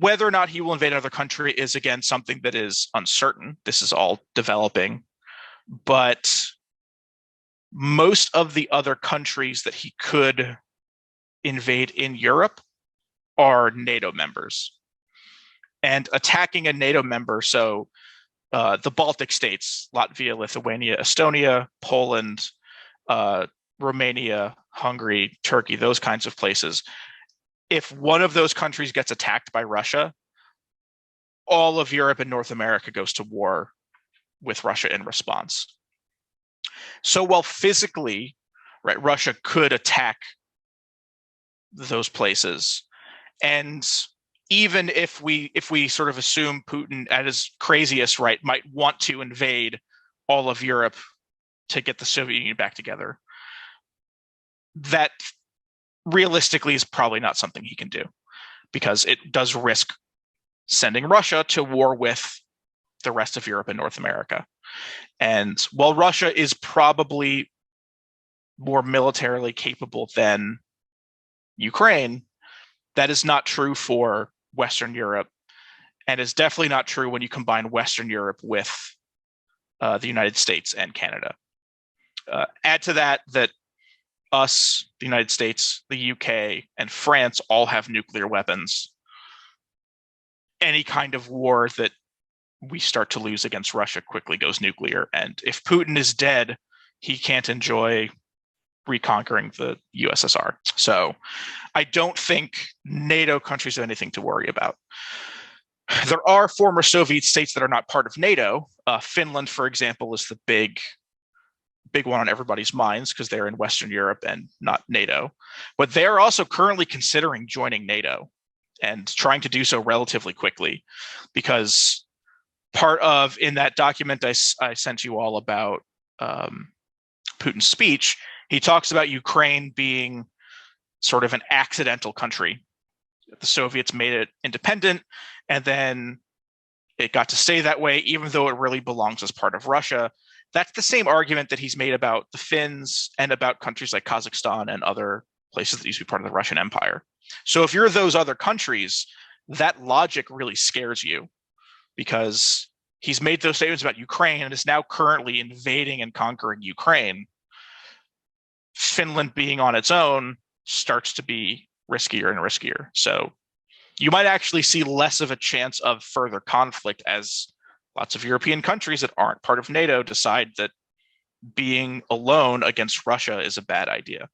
Whether or not he will invade another country is, again, something that is uncertain. This is all developing. But most of the other countries that he could invade in Europe are NATO members. And attacking a NATO member, so the Baltic states, Latvia, Lithuania, Estonia, Poland, Romania, Hungary, Turkey, those kinds of places. If one of those countries gets attacked by Russia, all of Europe and North America goes to war with Russia in response. So while physically, right, Russia could attack those places, and even if we sort of assume Putin at his craziest, right, might want to invade all of Europe to get the Soviet Union back together, that realistically is probably not something he can do, because it does risk sending Russia to war with the rest of Europe and North America. And while Russia is probably more militarily capable than Ukraine, that is not true for Western Europe, and is definitely not true when you combine Western Europe with the United States and Canada. Add to that us, the United States, the UK, and France all have nuclear weapons. Any kind of war that we start to lose against Russia quickly goes nuclear. And if Putin is dead, he can't enjoy reconquering the USSR. So I don't think NATO countries have anything to worry about. There are former Soviet states that are not part of NATO. Finland, for example, is the big one on everybody's minds because they're in Western Europe and not NATO. But they're also currently considering joining NATO and trying to do so relatively quickly, because part of, in that document I sent you all about Putin's speech, he talks about Ukraine being sort of an accidental country. The Soviets made it independent, and then it got to stay that way, even though it really belongs as part of Russia. That's the same argument that he's made about the Finns and about countries like Kazakhstan and other places that used to be part of the Russian Empire. So if you're those other countries, that logic really scares you, because he's made those statements about Ukraine and is now currently invading and conquering Ukraine. Finland being on its own starts to be riskier and riskier. So you might actually see less of a chance of further conflict as lots of European countries that aren't part of NATO decide that being alone against Russia is a bad idea.